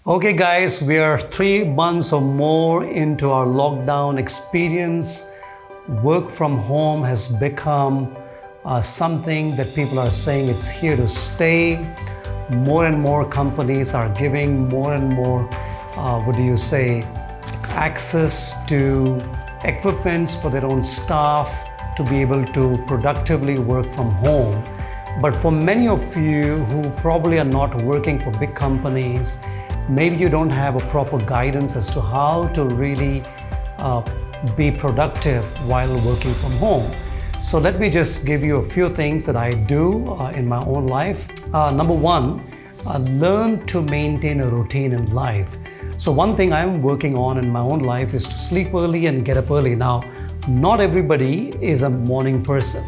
Okay, guys, we are 3 months or more into our lockdown experience. Work from home has become something that people are saying it's here to stay. More and more companies are giving more and more, access to equipments for their own staff to be able to productively work from home. But for many of you who probably are not working for big companies, maybe you don't have a proper guidance as to how to really be productive while working from home. So let me just give you a few things that I do in my own life. Number one, learn to maintain a routine in life. So one thing I'm working on in my own life is to sleep early and get up early. Now, not everybody is a morning person.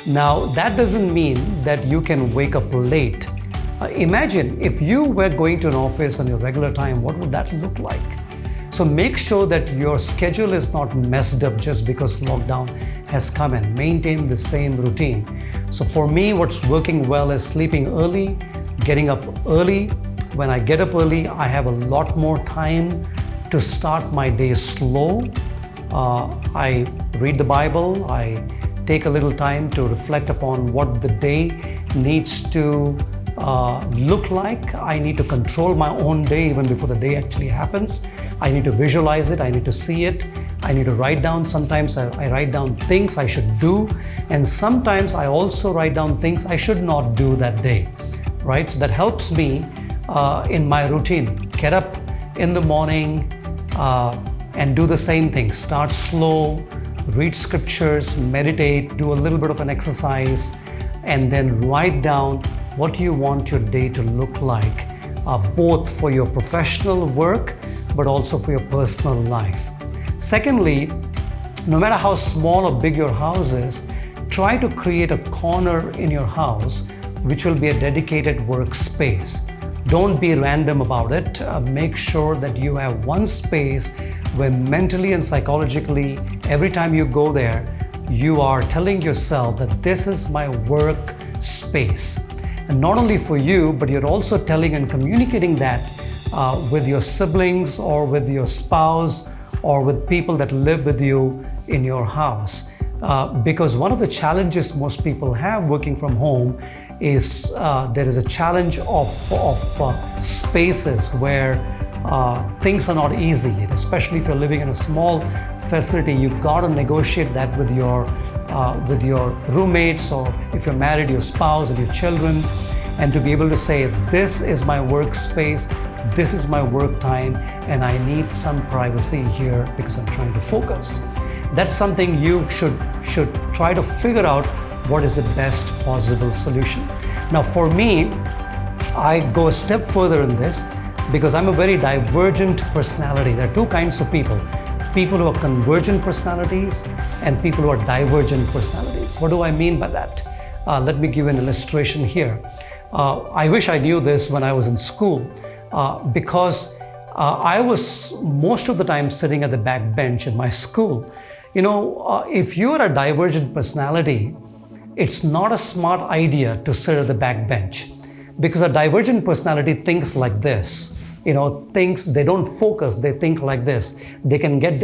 Now, that doesn't mean that you can wake up late. Imagine if you were going to an office on your regular time, what would that look like? So make sure that your schedule is not messed up just because lockdown has come in. Maintain the same routine. So for me, what's working well is sleeping early, getting up early. When I get up early, I have a lot more time to start my day slow. I read the Bible. I take a little time to reflect upon what the day needs to look like. I need to control my own day even before the day actually happens. I need to visualize it. I need to see it. I need to write down. Sometimes I write down things I should do, and sometimes I also write down things I should not do that day, right? So that helps me in my routine. Get up in the morning and do the same thing. Start slow, read scriptures, meditate, do a little bit of an exercise, and then write down what you want your day to look like, both for your professional work, but also for your personal life. Secondly, no matter how small or big your house is, try to create a corner in your house which will be a dedicated workspace. Don't be random about it. Make sure that you have one space where mentally and psychologically, every time you go there, you are telling yourself that this is my work space. And not only for you, but you're also telling and communicating that with your siblings or with your spouse or with people that live with you in your house. Because one of the challenges most people have working from home is there is a challenge of spaces where things are not easy, especially if you're living in a small facility. You've got to negotiate that with your roommates, or if you're married, your spouse and your children, and to be able to say, this is my workspace, this is my work time, and I need some privacy here because I'm trying to focus. That's something you should try to figure out what is the best possible solution. Now for me, I go a step further in this because I'm a very divergent personality. There are two kinds of people. People who are convergent personalities and people who are divergent personalities. What do I mean by that? Let me give an illustration here. I wish I knew this when I was in school because I was most of the time sitting at the back bench in my school. If you're a divergent personality, it's not a smart idea to sit at the back bench because a divergent personality thinks like this. They don't focus, they think like this. They can get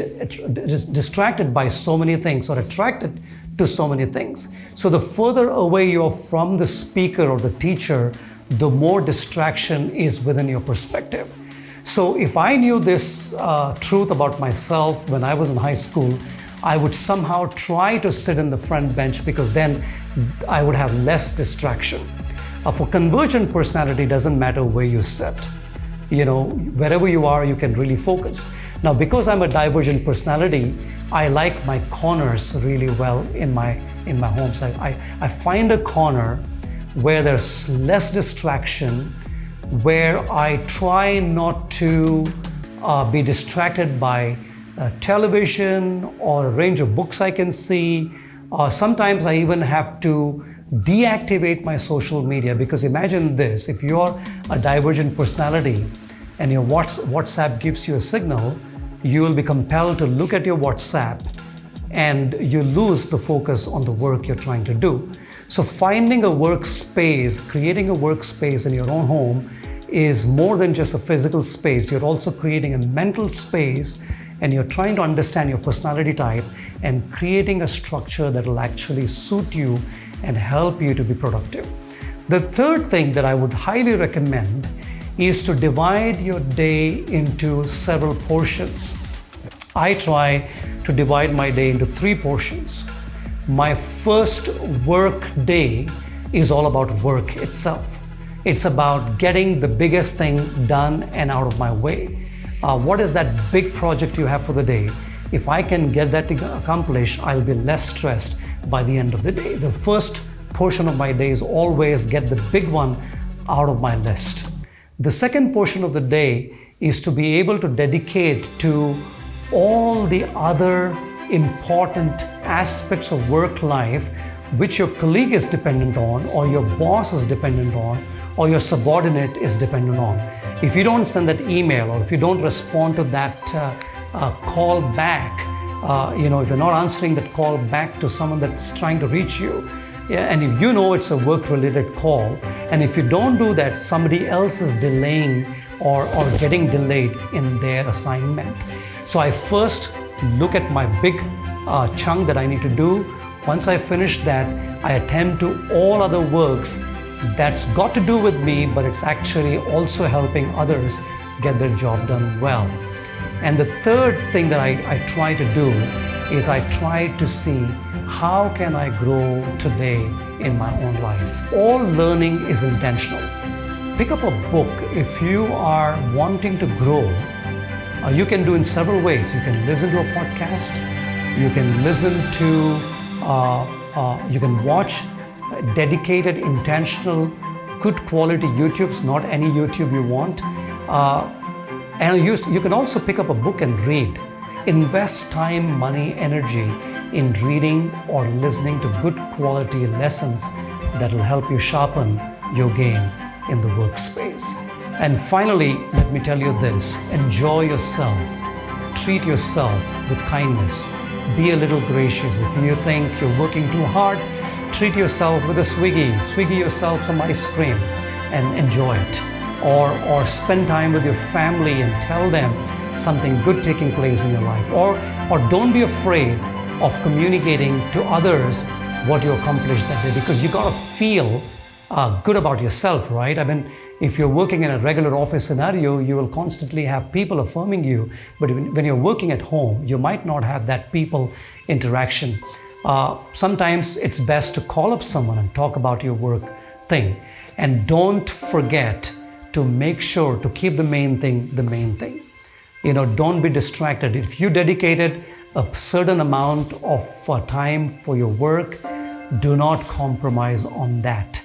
distracted by so many things or attracted to so many things. So the further away you're from the speaker or the teacher, the more distraction is within your perspective. So if I knew this truth about myself when I was in high school, I would somehow try to sit in the front bench because then I would have less distraction. For convergent personality, it doesn't matter where you sit. Wherever you are, you can really focus. Now, because I'm a divergent personality, I like my corners really well in my home. So I find a corner where there's less distraction, where I try not to be distracted by television or a range of books I can see. Sometimes I even have to deactivate my social media because imagine this, if you're a divergent personality and your WhatsApp gives you a signal, you will be compelled to look at your WhatsApp and you lose the focus on the work you're trying to do. So finding a workspace, creating a workspace in your own home is more than just a physical space. You're also creating a mental space, and you're trying to understand your personality type and creating a structure that will actually suit you and help you to be productive. The third thing that I would highly recommend is to divide your day into several portions. I try to divide my day into 3 portions. My first work day is all about work itself. It's about getting the biggest thing done and out of my way. What is that big project you have for the day? If I can get that accomplished, I'll be less stressed by the end of the day. The first portion of my day is always get the big one out of my list. The second portion of the day is to be able to dedicate to all the other important aspects of work life which your colleague is dependent on, or your boss is dependent on, or your subordinate is dependent on. If you don't send that email, or if you don't respond to that call back, if you're not answering that call back to someone that's trying to reach you, and if you know it's a work-related call, and if you don't do that, somebody else is delaying or getting delayed in their assignment. So I first look at my big chunk that I need to do. Once I finish that, I attend to all other works that's got to do with me, but it's actually also helping others get their job done well. And the third thing that I try to do is I try to see how can I grow today in my own life. All learning is intentional. Pick up a book. If you are wanting to grow, you can do in several ways. You can listen to a podcast, you can listen to, you can watch dedicated, intentional, good quality YouTubes, not any YouTube you want. And you can also pick up a book and read. Invest time, money, energy in reading or listening to good quality lessons that will help you sharpen your game in the workspace. And finally, let me tell you this, enjoy yourself. Treat yourself with kindness. Be a little gracious. If you think you're working too hard, treat yourself with a Swiggy yourself some ice cream and enjoy it. Or spend time with your family and tell them something good taking place in your life. Or don't be afraid of communicating to others what you accomplished that day, because you got to feel good about yourself, right? I mean, if you're working in a regular office scenario, you will constantly have people affirming you. But when you're working at home, you might not have that people interaction. Sometimes it's best to call up someone and talk about your work thing. And don't forget to make sure to keep the main thing the main thing. Don't be distracted. If you dedicated a certain amount of time for your work, do not compromise on that.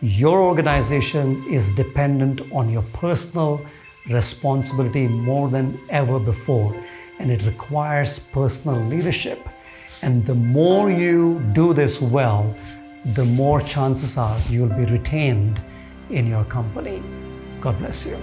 Your organization is dependent on your personal responsibility more than ever before, and it requires personal leadership. And the more you do this well, the more chances are you will be retained in your company. God bless you.